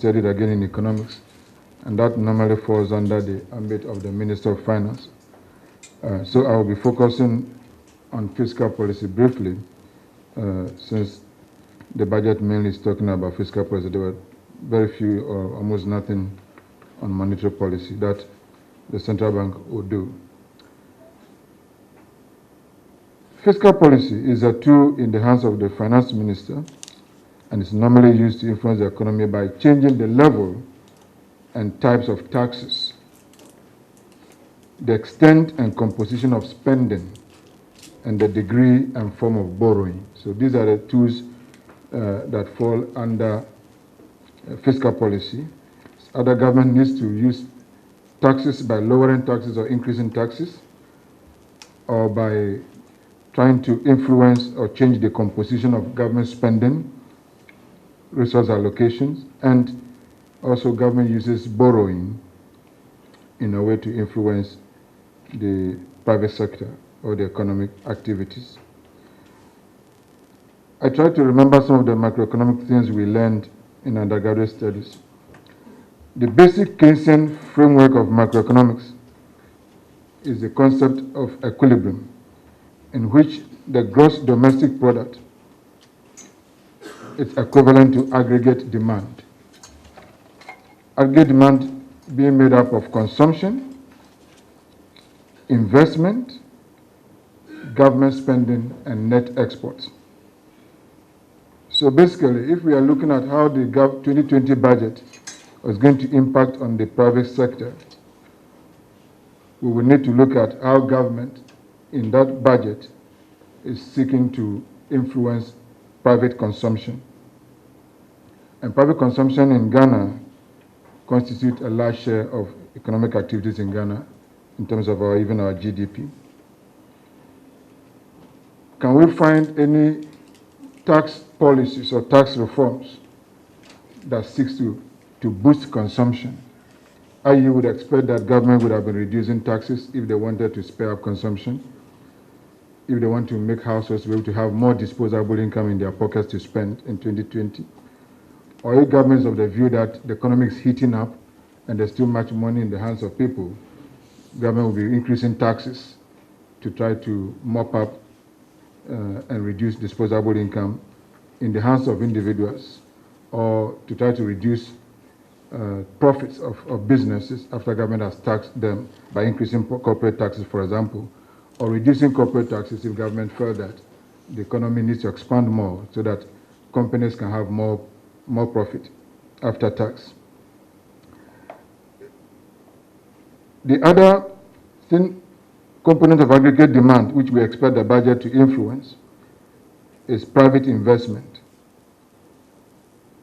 studied again in economics, and that normally falls under the ambit of the Minister of Finance. So I will be focusing on fiscal policy briefly, since the budget mainly is talking about fiscal policy. There were very few or almost nothing on monetary policy that the central bank would do. Fiscal policy is a tool in the hands of the finance minister, and is normally used to influence the economy by changing the level and types of taxes, the extent and composition of spending, and the degree and form of borrowing. So these are the tools that fall under fiscal policy. Other government needs to use taxes by lowering taxes or increasing taxes, or by trying to influence or change the composition of government spending, resource allocations, and also government uses borrowing in a way to influence the private sector or the economic activities. I try to remember some of the macroeconomic things we learned in undergraduate studies. The basic Keynesian framework of macroeconomics is the concept of equilibrium, in which the gross domestic product is equivalent to aggregate demand. Aggregate demand being made up of consumption, investment, government spending, and net exports. So basically, if we are looking at how the 2020 budget was going to impact on the private sector, we will need to look at how government in that budget is seeking to influence private consumption. And private consumption in Ghana constitutes a large share of economic activities in Ghana in terms of even our GDP. Can we find any tax policies or tax reforms that seeks to boost consumption? You would expect that government would have been reducing taxes if they wanted to spare up consumption, if they want to make households be able to have more disposable income in their pockets to spend in 2020. Or if governments of the view that the economy is heating up and there's too much money in the hands of people, government will be increasing taxes to try to mop up and reduce disposable income in the hands of individuals, or to try to reduce profits of businesses after government has taxed them by increasing corporate taxes, for example, or reducing corporate taxes if government felt that the economy needs to expand more so that companies can have more profit after tax. The other component of aggregate demand, which we expect the budget to influence, is private investment.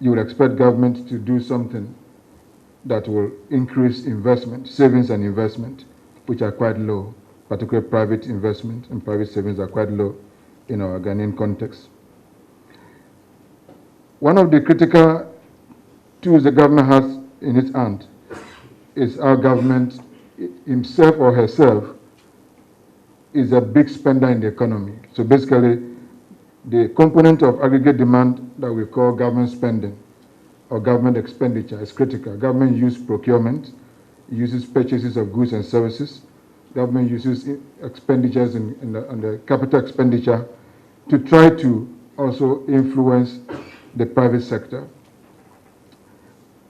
You would expect government to do something that will increase investment, savings and investment, which are quite low, particularly private investment and private savings are quite low in our Ghanaian context. One of the critical tools the government has in its hand is our government himself or herself is a big spender in the economy. So basically, the component of aggregate demand that we call government spending or government expenditure is critical. Government uses procurement, uses purchases of goods and services. Government uses expenditures on the capital expenditure to try to also influence the private sector.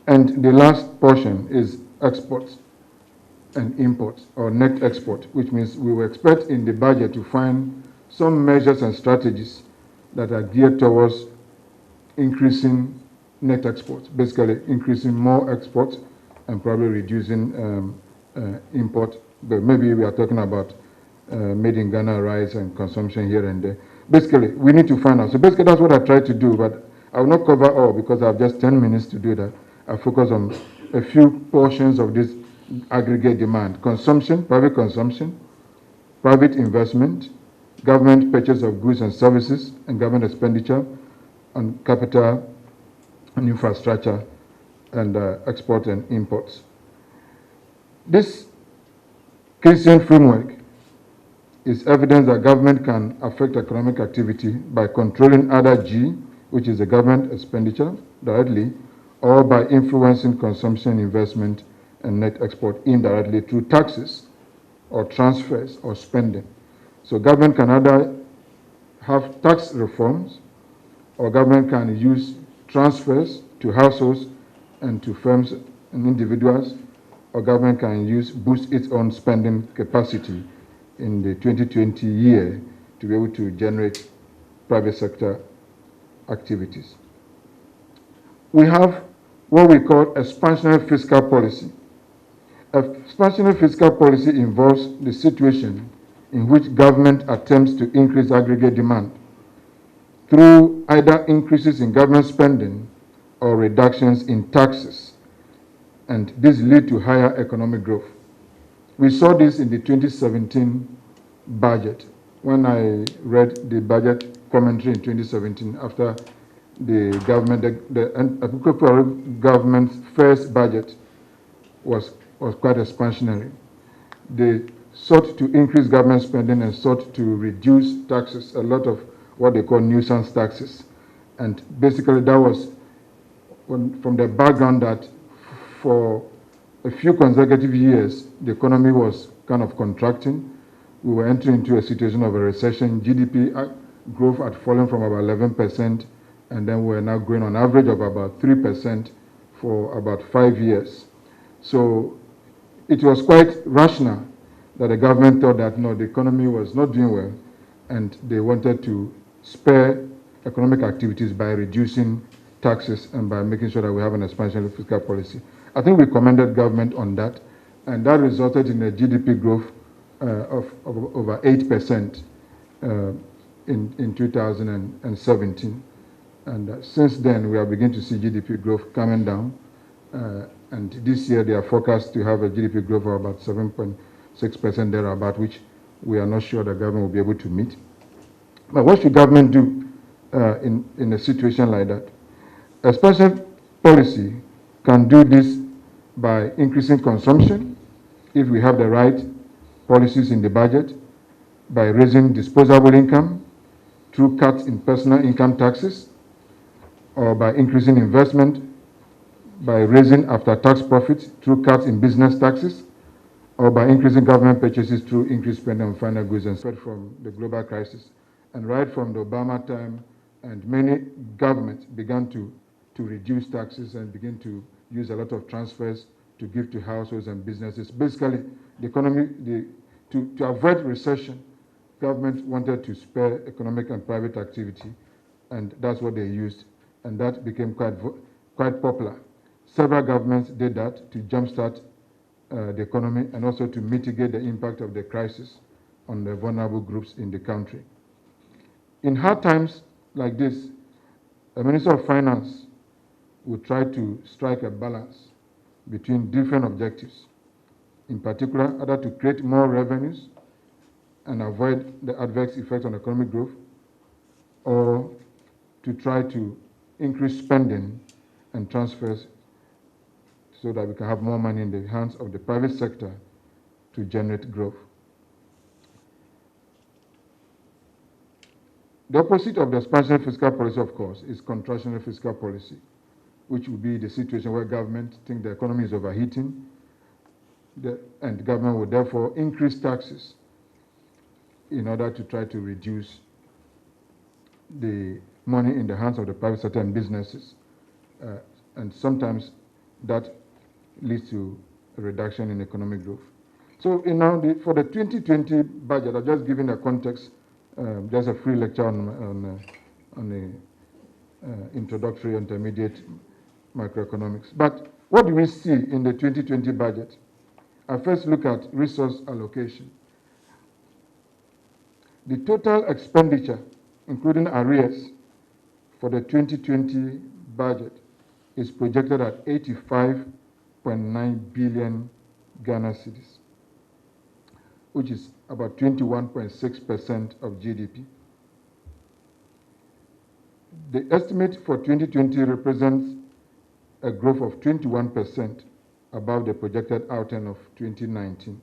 And the last portion is exports and imports, or net export, which means we will expect in the budget to find some measures and strategies that are geared towards increasing net exports, basically increasing more exports and probably reducing import. But maybe we are talking about made in Ghana rice and consumption here and there. Basically, we need to find out. So basically, that's what I try to do, but I will not cover all because I have just 10 minutes to do that. I focus on a few portions of this aggregate demand: consumption, private investment, government purchase of goods and services, and government expenditure on capital and infrastructure, and export and imports. This Keynesian framework is evidence that government can affect economic activity by controlling either G, which is the government expenditure directly, or by influencing consumption, investment, and net export indirectly through taxes or transfers or spending. So government can either have tax reforms, or government can use transfers to households and to firms and individuals, or government can boost its own spending capacity in the 2020 year to be able to generate private sector activities. We have what we call expansionary fiscal policy. Expansionary fiscal policy involves the situation in which government attempts to increase aggregate demand through either increases in government spending or reductions in taxes, and this lead to higher economic growth. We saw this in the 2017 budget. When I read the budget commentary in 2017 after the government's first budget was quite expansionary. They sought to increase government spending and sought to reduce taxes, a lot of what they call nuisance taxes. And basically that was from the background that for a few consecutive years, the economy was kind of contracting. We were entering into a situation of a recession. GDP growth had fallen from about 11%, and then we're now growing on average of about 3% for about 5 years. So it was quite rational that the government thought that no, the economy was not doing well, and they wanted to spur economic activities by reducing taxes and by making sure that we have an expansionary fiscal policy. I think we commended government on that, and that resulted in a GDP growth of over 8% in 2017. And since then, we are beginning to see GDP growth coming down. And this year, they are forecast to have a GDP growth of about 7.6% thereabout, which we are not sure the government will be able to meet. But what should government do in a situation like that? A special policy can do this by increasing consumption, if we have the right policies in the budget, by raising disposable income through cuts in personal income taxes, or by increasing investment, by raising after-tax profits through cuts in business taxes, or by increasing government purchases through increased spending on final goods and spread from the global crisis. And right from the Obama time, and many governments began to reduce taxes and begin to use a lot of transfers to give to households and businesses. Basically, the economy, to avoid recession, government wanted to spur economic and private activity, and that's what they used, and that became quite popular. Several governments did that to jumpstart the economy and also to mitigate the impact of the crisis on the vulnerable groups in the country. In hard times like this, the Minister of Finance will try to strike a balance between different objectives, in particular, either to create more revenues and avoid the adverse effects on economic growth, or to try to increase spending and transfers so that we can have more money in the hands of the private sector to generate growth. The opposite of the expansionary fiscal policy, of course, is contractionary fiscal policy, which will be the situation where government think the economy is overheating, and the government will therefore increase taxes in order to try to reduce the money in the hands of the private sector and businesses. And sometimes that leads to a reduction in economic growth. So for the 2020 budget, I've just given a context, just a free lecture on the introductory intermediate macroeconomics. But what do we see in the 2020 budget? I first look at resource allocation. The total expenditure, including arrears, for the 2020 budget is projected at 85.9 billion Ghana cedis, which is about 21.6% of GDP. The estimate for 2020 represents a growth of 21% above the projected outturn of 2019.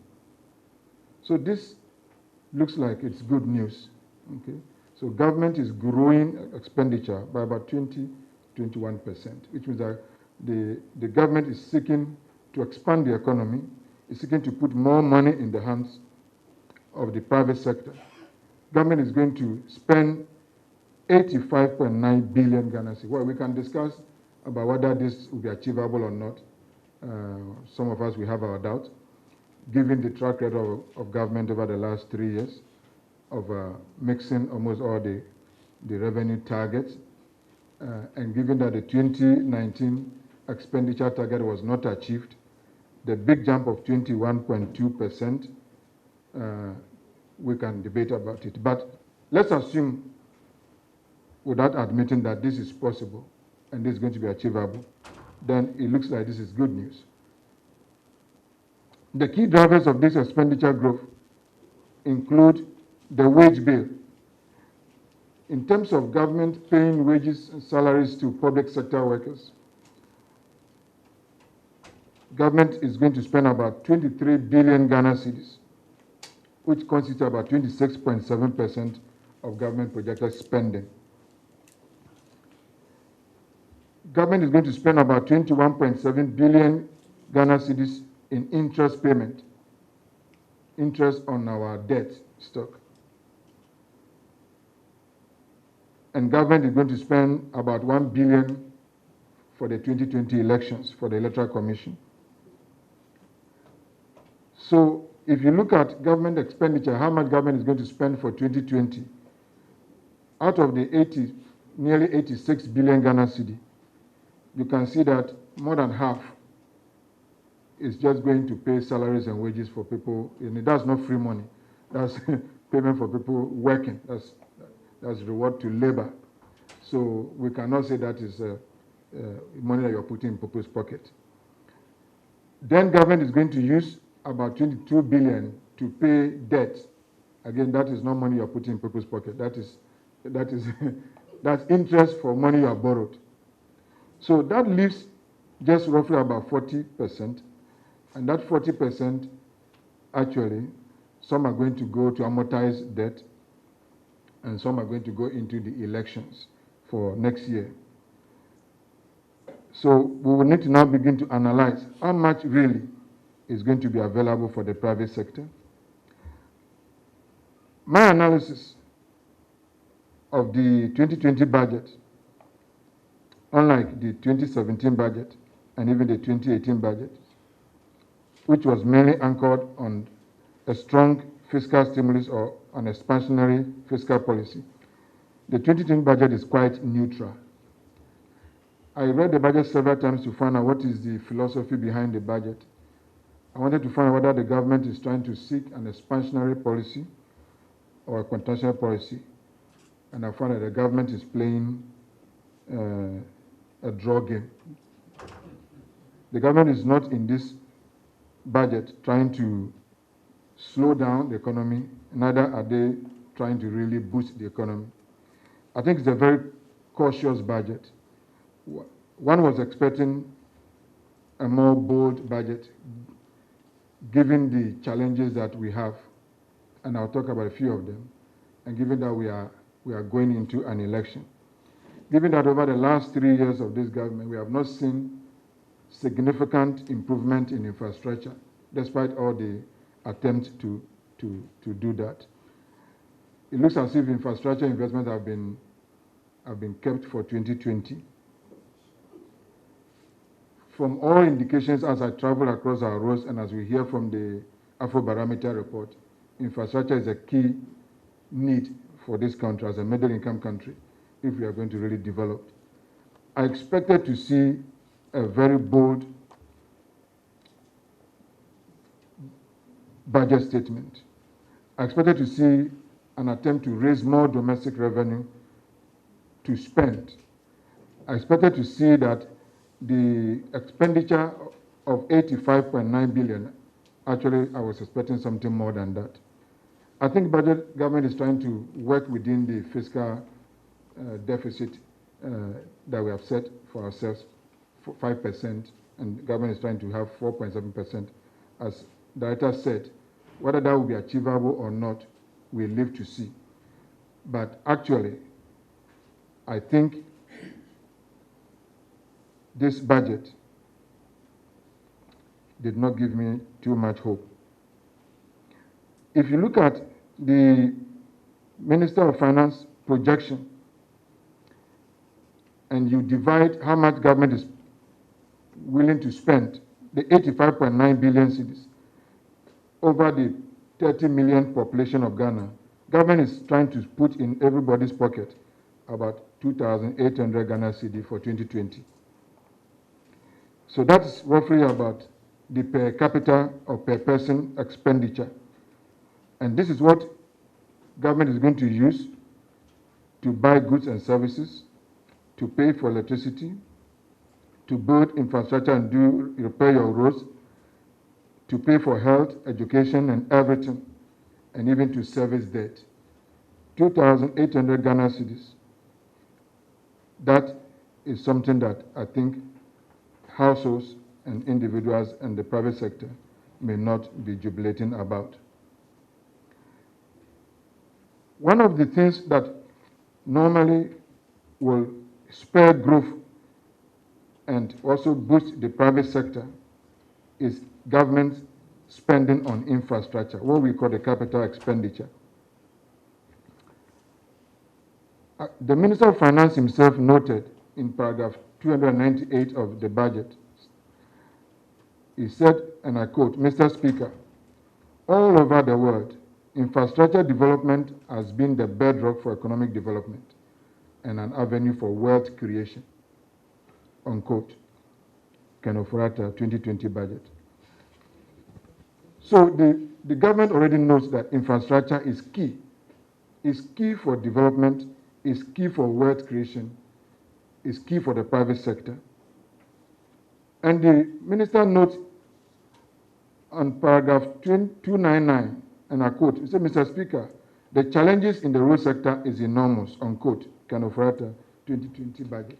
So this looks like it's good news. Okay? So government is growing expenditure by about 21%, which means that The government is seeking to expand the economy, is seeking to put more money in the hands of the private sector. Government is going to spend 85.9 billion Ghana cedis. Well, we can discuss about whether this will be achievable or not. Some of us, we have our doubts, given the track record of government over the last 3 years of mixing almost all the revenue targets, and given that the 2019 expenditure target was not achieved, the big jump of 21.2%, we can debate about it. But let's assume, without admitting that this is possible and this is going to be achievable, then it looks like this is good news. The key drivers of this expenditure growth include the wage bill. In terms of government paying wages and salaries to public sector workers, government is going to spend about 23 billion Ghana cedis, which constitutes about 26.7% of government projected spending. Government is going to spend about 21.7 billion Ghana cedis in interest payment, interest on our debt stock. And government is going to spend about 1 billion for the 2020 elections, for the Electoral Commission. So if you look at government expenditure, how much government is going to spend for 2020, out of the nearly 86 billion Ghana cedi, you can see that more than half is just going to pay salaries and wages for people. And that's not free money. That's payment for people working. That's reward to labor. So we cannot say that is money that you're putting in people's pocket. Then government is going to use about 22 billion to pay debt. Again, that is not money you're putting in people's pocket. That's interest for money you have borrowed. So that leaves just roughly about 40%. And that 40%, actually, some are going to go to amortize debt, and some are going to go into the elections for next year. So we will need to now begin to analyze how much really is going to be available for the private sector. My analysis of the 2020 budget, unlike the 2017 budget and even the 2018 budget, which was mainly anchored on a strong fiscal stimulus or an expansionary fiscal policy, the 2020 budget is quite neutral. I read the budget several times to find out what is the philosophy behind the budget. I wanted to find out whether the government is trying to seek an expansionary policy or a contractionary policy. And I found that the government is playing a draw game. The government is not in this budget trying to slow down the economy, neither are they trying to really boost the economy. I think it's a very cautious budget. One was expecting a more bold budget, given the challenges that we have, and I'll talk about a few of them, and given that we are going into an election. Given that over the last 3 years of this government, we have not seen significant improvement in infrastructure, despite all the attempts to do that. It looks as if infrastructure investments have been kept for 2020. From all indications, as I travel across our roads and as we hear from the Afrobarometer report, infrastructure is a key need for this country as a middle-income country if we are going to really develop. I expected to see a very bold budget statement. I expected to see an attempt to raise more domestic revenue to spend. I expected to see that the expenditure of 85.9 billion, actually I was expecting something more than that. I think government is trying to work within the fiscal deficit that we have set for ourselves, for 5%, and government is trying to have 4.7%. As Director said, whether that will be achievable or not, we'll live to see. But actually, I think this budget did not give me too much hope. If you look at the Minister of Finance projection and you divide how much government is willing to spend, the 85.9 billion cedis, over the 30 million population of Ghana, government is trying to put in everybody's pocket about 2,800 Ghana cedi for 2020. So that's roughly about the per capita or per person expenditure. And this is what government is going to use to buy goods and services, to pay for electricity, to build infrastructure and repair your roads, to pay for health, education, and everything, and even to service debt. 2,800 Ghana cedis. That is something that I think households and individuals and the private sector may not be jubilating about. One of the things that normally will spur growth and also boost the private sector is government spending on infrastructure, what we call the capital expenditure. The Minister of Finance himself noted in paragraph 298 of the budget, he said, and I quote, "Mr. Speaker, all over the world, infrastructure development has been the bedrock for economic development and an avenue for wealth creation," unquote. Kenofurata 2020 budget. So the government already knows that infrastructure is key. It's key for development, is key for wealth creation, is key for the private sector. And the minister notes on paragraph 299, and I quote, he said, "Mr. Speaker, the challenges in the road sector is enormous," unquote, Kanofurata 2020 budget.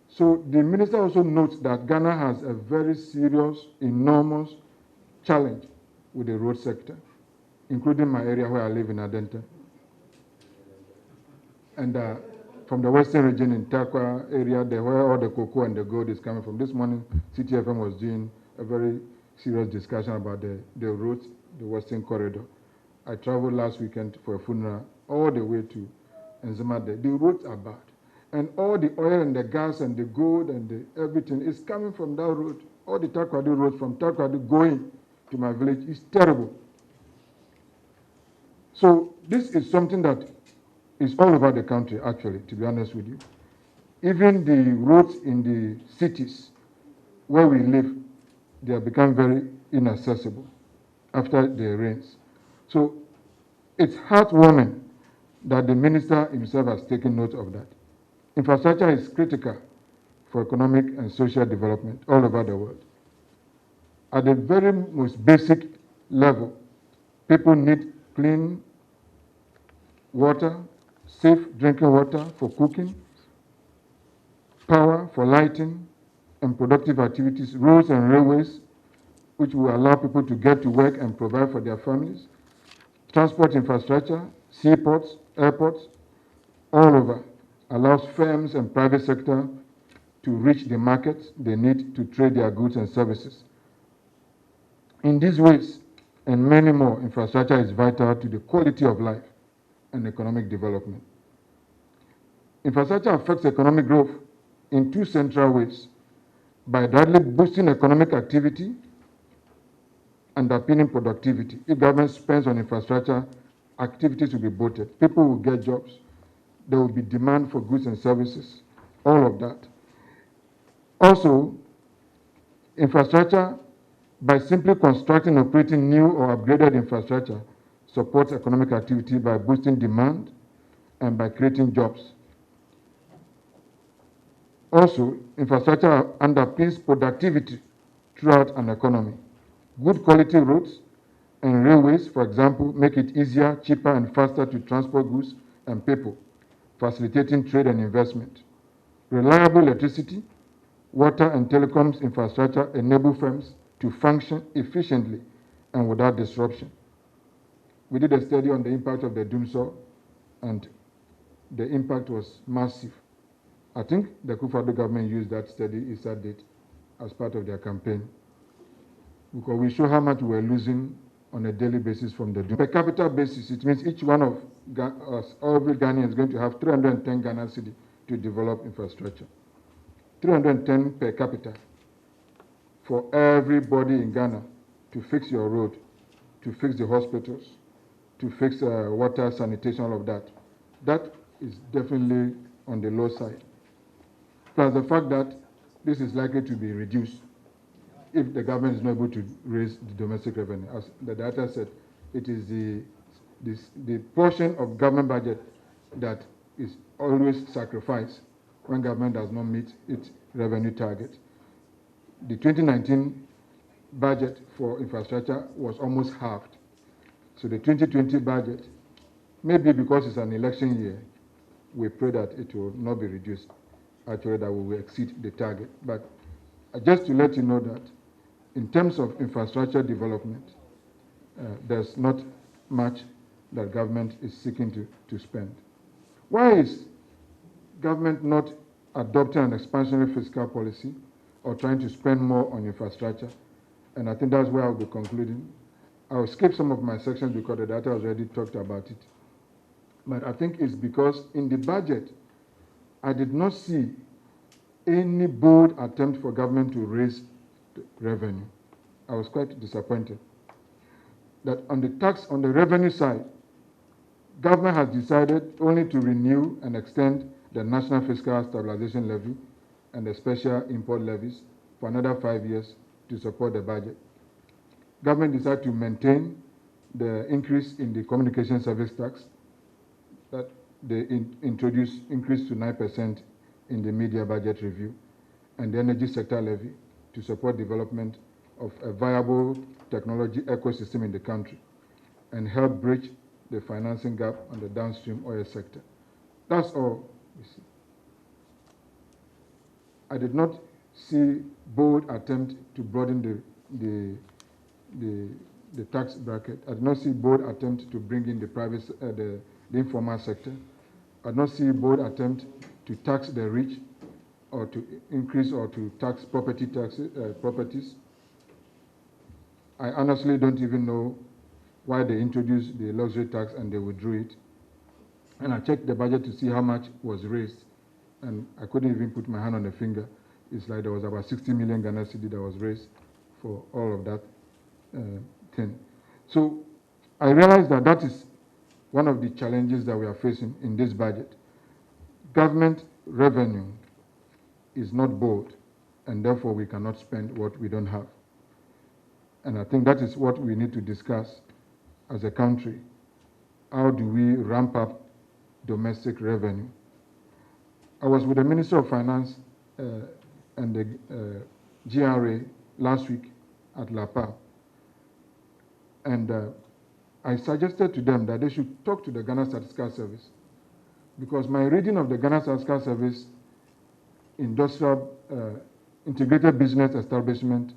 So the minister also notes that Ghana has a very serious, enormous challenge with the road sector, including my area where I live in Adenta. And from the western region in Takwa area, where all the cocoa and the gold is coming from. This morning, CTFM was doing a very serious discussion about the roads, the western corridor. I traveled last weekend for a funeral all the way to Nzimade. The roads are bad. And all the oil and the gas and the gold and everything is coming from that road. All the Takwadi roads from Takwadi going to my village is terrible. So this is something that is all over the country, actually, to be honest with you. Even the roads in the cities where we live, they have become very inaccessible after the rains. So it's heartwarming that the minister himself has taken note of that. Infrastructure is critical for economic and social development all over the world. At the very most basic level, people need clean water, safe drinking water for cooking, power for lighting and productive activities, roads and railways, which will allow people to get to work and provide for their families, transport infrastructure, seaports, airports, all over, allows firms and private sector to reach the markets they need to trade their goods and services. In these ways, and many more, infrastructure is vital to the quality of life and economic development. Infrastructure affects economic growth in two central ways: by directly boosting economic activity and underpinning productivity. If government spends on infrastructure, activities will be boosted. People will get jobs. There will be demand for goods and services, all of that. Also, infrastructure, by simply constructing and operating new or upgraded infrastructure, supports economic activity by boosting demand and by creating jobs. Also, infrastructure underpins productivity throughout an economy. Good quality roads and railways, for example, make it easier, cheaper, and faster to transport goods and people, facilitating trade and investment. Reliable electricity, water, and telecoms infrastructure enable firms to function efficiently and without disruption. We did a study on the impact of the doomsday, and the impact was massive. I think the Kufuor government used that steady ISSER date as part of their campaign, because we show how much we're losing on a daily basis from the per capita basis. It means each one of us, every Ghanaian, is going to have 310 Ghana cedi to develop infrastructure. 310 per capita for everybody in Ghana to fix your road, to fix the hospitals, to fix water, sanitation, all of that. That is definitely on the low side. Plus the fact that this is likely to be reduced if the government is not able to raise the domestic revenue. As the data said, it is the portion of government budget that is always sacrificed when government does not meet its revenue target. The 2019 budget for infrastructure was almost halved. So the 2020 budget, maybe because it's an election year, we pray that it will not be reduced, actually that we will exceed the target. But just to let you know that in terms of infrastructure development, there's not much that government is seeking to spend. Why is government not adopting an expansionary fiscal policy or trying to spend more on infrastructure? And I think that's where I'll be concluding. I'll skip some of my sections because the data has already talked about it. But I think it's because in the budget, I did not see any bold attempt for government to raise the revenue. I was quite disappointed that on the revenue side, government has decided only to renew and extend the National Fiscal Stabilization Levy and the special import levies for another 5 years to support the budget. Government decided to maintain the increase in the communication service tax that they increased to 9% in the media budget review, and the energy sector levy to support development of a viable technology ecosystem in the country and help bridge the financing gap on the downstream oil sector. That's all you see. I did not see bold attempt to broaden the tax bracket. I did not see bold attempt to bring in the private, the informal sector. I did not see bold attempt to tax the rich or to increase or to tax properties. I honestly don't even know why they introduced the luxury tax and they withdrew it. And I checked the budget to see how much was raised, and I couldn't even put my hand on the finger. It's like there was about 60 million Ghana cedi that was raised for all of that thing. So I realized that that is one of the challenges that we are facing in this budget. Government revenue is not bold, and therefore we cannot spend what we don't have. And I think that is what we need to discuss as a country. How do we ramp up domestic revenue? I was with the Minister of Finance and the GRA last week at La Paz, and I suggested to them that they should talk to the Ghana Statistical Service, because my reading of the Ghana Statistical Service industrial integrated business establishment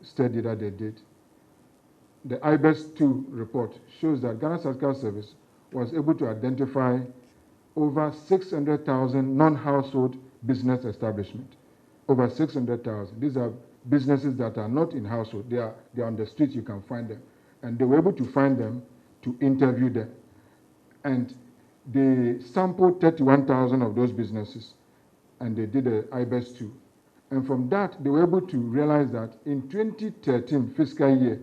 study that they did, the IBES-2 report shows that Ghana Statistical Service was able to identify over 600,000 non-household business establishments. Over 600,000. These are businesses that are not in household. They are on the street, you can find them. And they were able to find them, to interview them. And they sampled 31,000 of those businesses, and they did the IBES-2. And from that, they were able to realize that in 2013 fiscal year,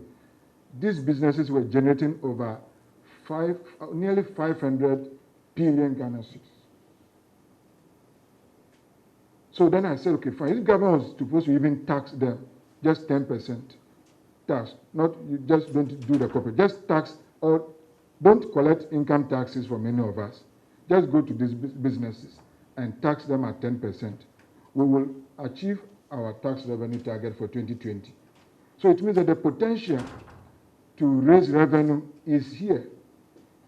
these businesses were generating over nearly 500 billion Ghana cedis. So then I said, okay, fine. If government was supposed to even tax them, just 10% tax, not you just don't do the corporate, just tax, or don't collect income taxes from any of us. Just go to these businesses and tax them at 10%. We will achieve our tax revenue target for 2020. So it means that the potential to raise revenue is here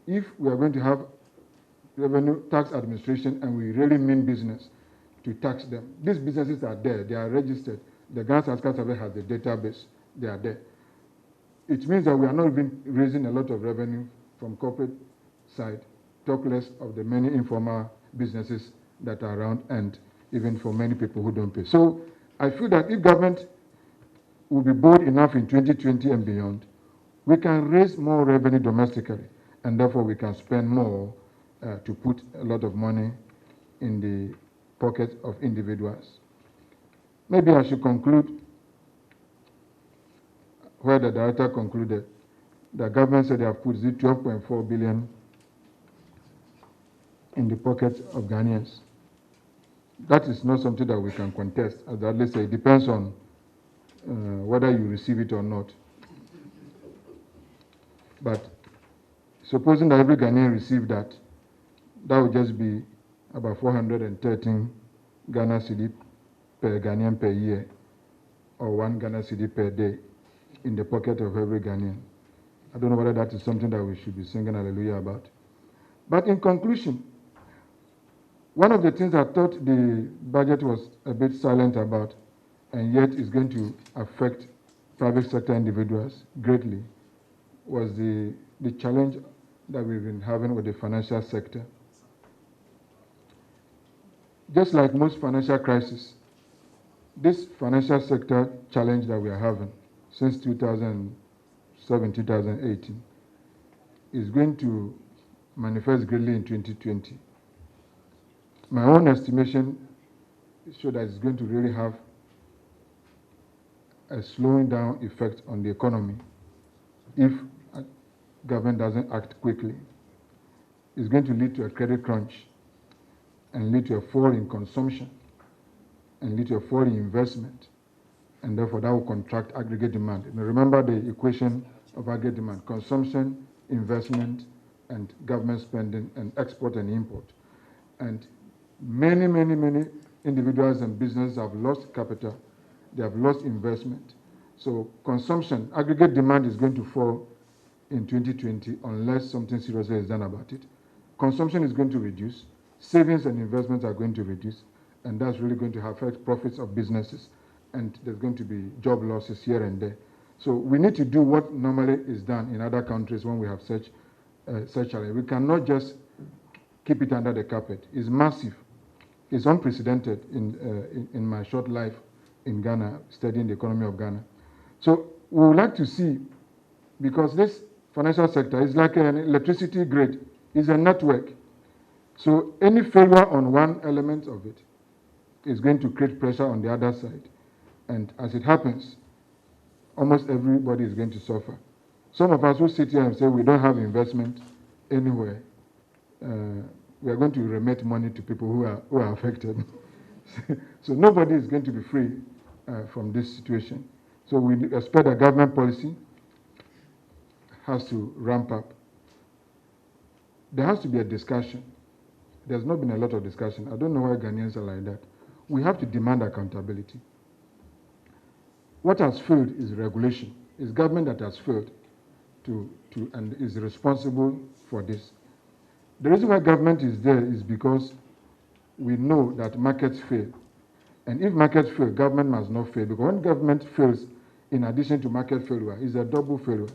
if we are going to have revenue tax administration and we really mean business to tax them. These businesses are there, they are registered. The Ghana Statistical Survey has the database, they are there. It means that we are not even raising a lot of revenue from corporate side, talk less of the many informal businesses that are around, and even for many people who don't pay. So I feel that if government will be bold enough in 2020 and beyond, we can raise more revenue domestically, and therefore we can spend more to put a lot of money in the pockets of individuals. Maybe I should conclude where the director concluded. The government said they have put 12.4 billion in the pockets of Ghanaians. That is not something that we can contest. As I say, it depends on whether you receive it or not. But supposing that every Ghanaian received that, that would just be about 413 Ghana cedi per Ghanaian per year, or 1 Ghana cedi per day in the pocket of every Ghanaian. I don't know whether that is something that we should be singing hallelujah about. But in conclusion, one of the things I thought the budget was a bit silent about, and yet is going to affect private sector individuals greatly, was the challenge that we've been having with the financial sector. Just like most financial crises, this financial sector challenge that we are having since 2007, 2018 is going to manifest greatly in 2020. My own estimation shows that it's going to really have a slowing down effect on the economy if government doesn't act quickly. It's going to lead to a credit crunch and lead to a fall in consumption and lead to a fall in investment, and therefore that will contract aggregate demand. Now remember the equation of aggregate demand: consumption, investment, and government spending, and export and import. And many individuals and businesses have lost capital, they have lost investment. So consumption, aggregate demand is going to fall in 2020 unless something seriously is done about it. Consumption is going to reduce, savings and investments are going to reduce, and that's really going to affect profits of businesses, and there's going to be job losses here and there. So we need to do what normally is done in other countries when we have such challenge. We cannot just keep it under the carpet. It's massive. It's unprecedented in my short life in Ghana, studying the economy of Ghana. So we would like to see, because this financial sector is like an electricity grid, it's a network. So any failure on one element of it is going to create pressure on the other side. And as it happens, almost everybody is going to suffer. Some of us who sit here and say we don't have investment anywhere, we are going to remit money to people who are affected. So nobody is going to be free from this situation. So we expect that government policy has to ramp up. There has to be a discussion. There's not been a lot of discussion. I don't know why Ghanaians are like that. We have to demand accountability. What has failed is regulation. It's government that has failed and is responsible for this. The reason why government is there is because we know that markets fail. And if markets fail, government must not fail. Because when government fails, in addition to market failure, it's a double failure.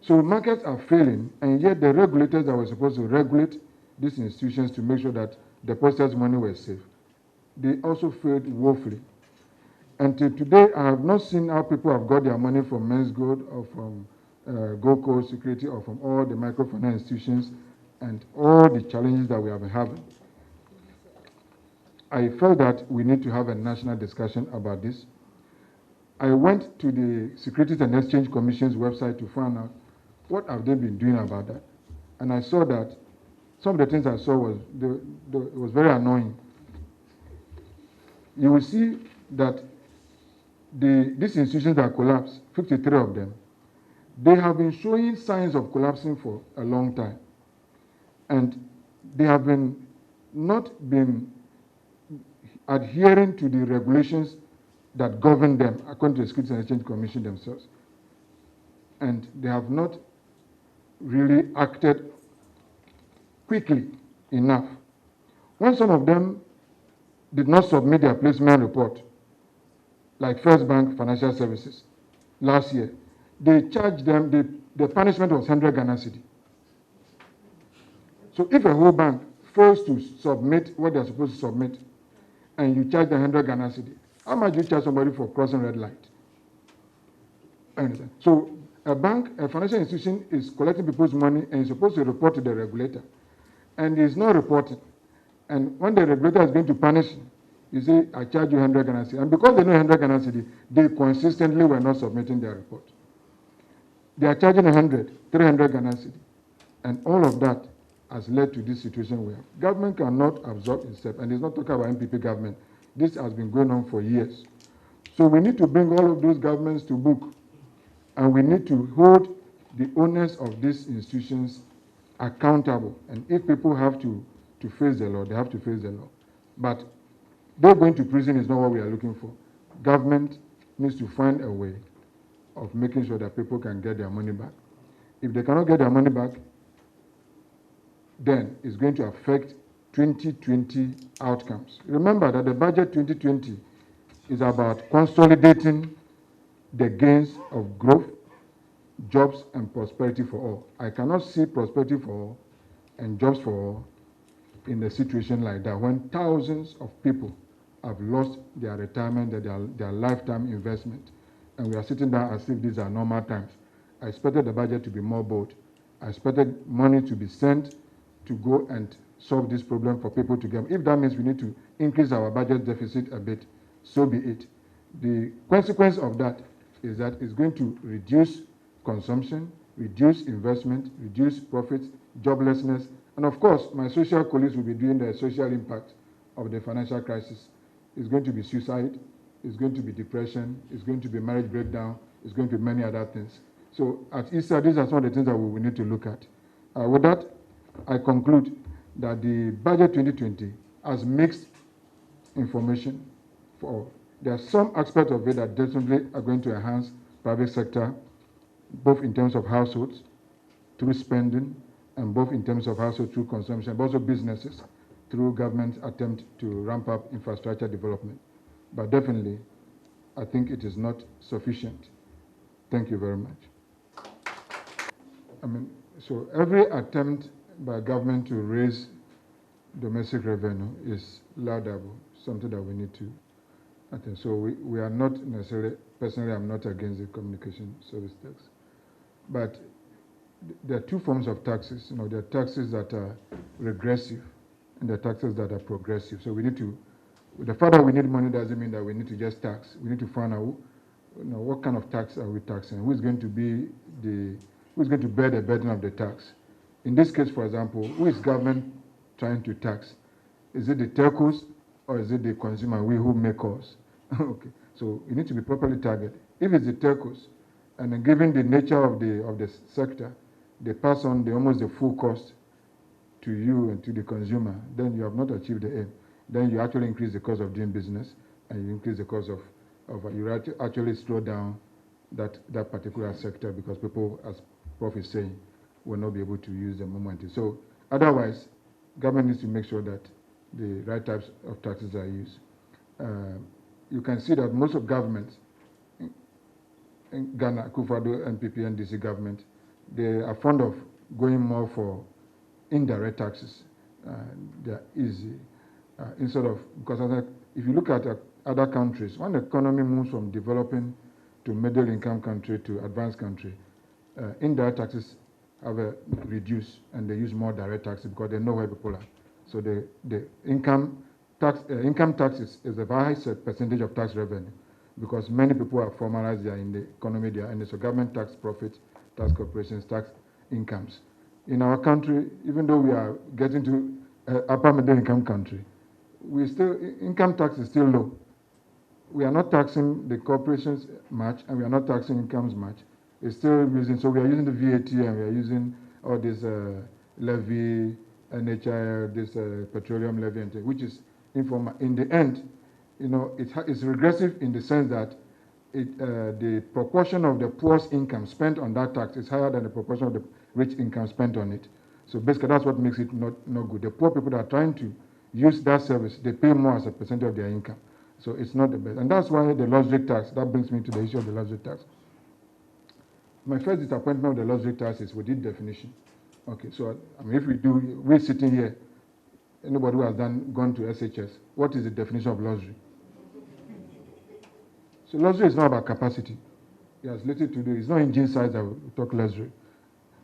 So markets are failing, and yet the regulators that were supposed to regulate these institutions to make sure that depositors' money were safe, they also failed woefully. Until today, I have not seen how people have got their money from Men's Gold or from Gold Coast Security or from all the microfinance institutions and all the challenges that we have been having. I felt that we need to have a national discussion about this. I went to the Securities and Exchange Commission's website to find out what have they been doing about that. And I saw that some of the things I saw was very annoying. You will see that these institutions that collapsed, 53 of them, they have been showing signs of collapsing for a long time. And they have not been adhering to the regulations that govern them, according to the Securities and Exchange Commission themselves. And they have not really acted quickly enough. When some of them did not submit their placement report, like First Bank Financial Services, last year, they charged them, the punishment was 100 Ghana cedi. So if a whole bank fails to submit what they're supposed to submit, and you charge them 100 Ghana cedi. How much do you charge somebody for crossing red light? Understand? So a bank, a financial institution is collecting people's money and is supposed to report to the regulator, and is not reporting. And when the regulator is going to punish you say, I charge you 100 Ghana cedi. And because they know 100 Ghana cedi, they consistently were not submitting their report. They are charging 100, 300 Ghana cedi. And all of that has led to this situation where government cannot absorb itself. And it's not talking about MPP government. This has been going on for years. So we need to bring all of those governments to book. And we need to hold the owners of these institutions accountable. And if people have to face the law, they have to face the law. But they're going to prison is not what we are looking for. Government needs to find a way of making sure that people can get their money back. If they cannot get their money back, then it's going to affect 2020 outcomes. Remember that the budget 2020 is about consolidating the gains of growth, jobs, and prosperity for all. I cannot see prosperity for all and jobs for all in a situation like that when thousands of people have lost their retirement, their lifetime investment, and we are sitting down as if these are normal times. I expected the budget to be more bold. I expected money to be sent to go and solve this problem for people to get. If that means we need to increase our budget deficit a bit, so be it. The consequence of that is that it's going to reduce consumption, reduce investment, reduce profits, joblessness, and of course, my social colleagues will be doing the social impact of the financial crisis. It's going to be suicide, it's going to be depression, it's going to be marriage breakdown, it's going to be many other things. So at ISSER, these are some of the things that we need to look at. With that, I conclude that the budget 2020 has mixed information for all. There are some aspects of it that definitely are going to enhance private sector, both in terms of households, through spending, and both in terms of household through consumption, but also businesses through government's attempt to ramp up infrastructure development. But definitely, I think it is not sufficient. Thank you very much. So every attempt by government to raise domestic revenue is laudable, something that we need to attend. So we are not necessarily, personally, I'm not against the communication service tax. But there are two forms of taxes. There are taxes that are regressive and there are taxes that are progressive. So we need to, the fact that we need money doesn't mean that we need to just tax. We need to find out, what kind of tax are we taxing? Who's going to bear the burden of the tax? In this case, for example, who is government trying to tax? Is it the telcos or is it the consumer, we who make calls? Okay, so you need to be properly targeted. If it's the telcos, and then given the nature of the sector, they pass on almost the full cost to you and to the consumer, then you have not achieved the aim. Then you actually increase the cost of doing business, and you increase the cost of you actually slow down that particular sector because people, as Prof is saying, will not be able to use the momentum. So otherwise, government needs to make sure that the right types of taxes are used. You can see that most of governments, in Ghana, Kufado, NPP, NDC government, they are fond of going more for indirect taxes. They are easy. Instead of, because if you look at other countries, when the economy moves from developing to middle income country to advanced country, indirect taxes have reduced and they use more direct taxes because they know where people are. So the income taxes is a very high percentage of tax revenue because many people are formalized, they are in the economy, they are in the, so government tax profits, tax corporations, tax incomes. In our country, even though we are getting to upper middle income country, income tax is still low. We are not taxing the corporations much and we are not taxing incomes much. It's still using, so we are using the VAT and we are using all this levy, NHI, this petroleum levy, and which is informal. In the end, it's regressive in the sense that the proportion of the poor's income spent on that tax is higher than the proportion of the rich income spent on it. So basically, that's what makes it not good. The poor people that are trying to use that service, they pay more as a percentage of their income. So it's not the best. And that's why the luxury tax, that brings me to the issue of the luxury tax. My first disappointment with the luxury tax is we did definition. Okay, so if we're sitting here, Anybody who has gone to SHS, what is the definition of luxury? So luxury is not about capacity. It has little to do. It's not engine size that we talk luxury.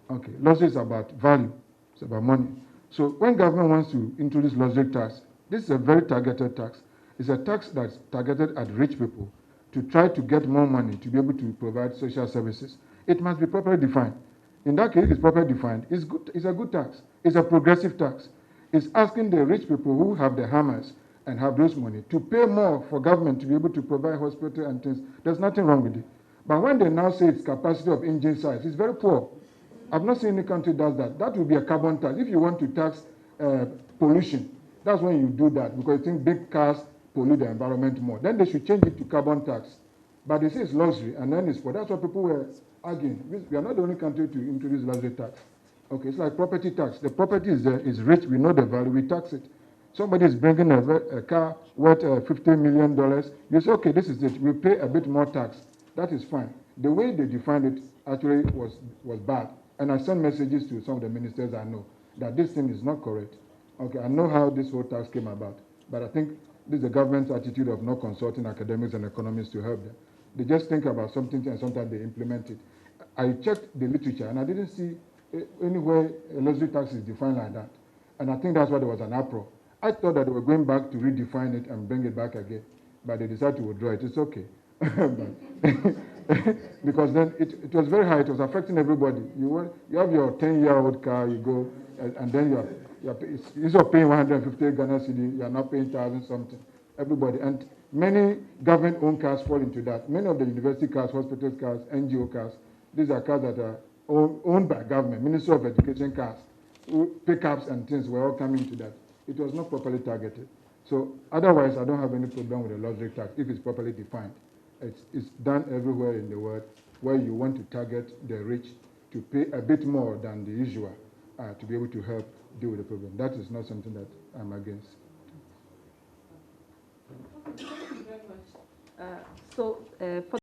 Okay, luxury is about value. It's about money. So when government wants to introduce luxury tax, this is a very targeted tax. It's a tax that's targeted at rich people to try to get more money to be able to provide social services. It must be properly defined. In that case, it's properly defined. It's good. It's a good tax. It's a progressive tax. It's asking the rich people who have the hammers and have those money to pay more for government to be able to provide hospital and things. There's nothing wrong with it. But when they now say it's capacity of engine size, it's very poor. I've not seen any country does that. That will be a carbon tax. If you want to tax pollution, that's when you do that, because you think big cars pollute the environment more. Then they should change it to carbon tax. But they say it's luxury, and then it's poor. That's what people were arguing. We are not the only country to introduce luxury tax. Okay, it's like property tax. The property is there, is rich, we know the value, we tax it. Somebody is bringing a car worth $50 million. You say, okay, this is it. We pay a bit more tax. That is fine. The way they defined it actually was bad. And I sent messages to some of the ministers I know that this thing is not correct. Okay, I know how this whole tax came about, but I think this is the government's attitude of not consulting academics and economists to help them. They just think about something and sometimes they implement it. I checked the literature and I didn't see anywhere a luxury tax is defined like that. And I think that's why there was an uproar. I thought that they were going back to redefine it and bring it back again, but they decided to withdraw it. It's okay. Because then it was very high. It was affecting everybody. You have your 10-year-old car, you go, and then instead of paying 150 Ghana cedi, you are now paying 1,000 something. Everybody. And many government-owned cars fall into that. Many of the university cars, hospital cars, NGO cars, these are cars that are owned by government, Ministry of Education cars. Pickups and things were all coming into that. It was not properly targeted. So otherwise, I don't have any problem with the luxury tax if it's properly defined. It's done everywhere in the world where you want to target the rich to pay a bit more than the usual to be able to help deal with the problem. That is not something that I'm against. Thank you very much. For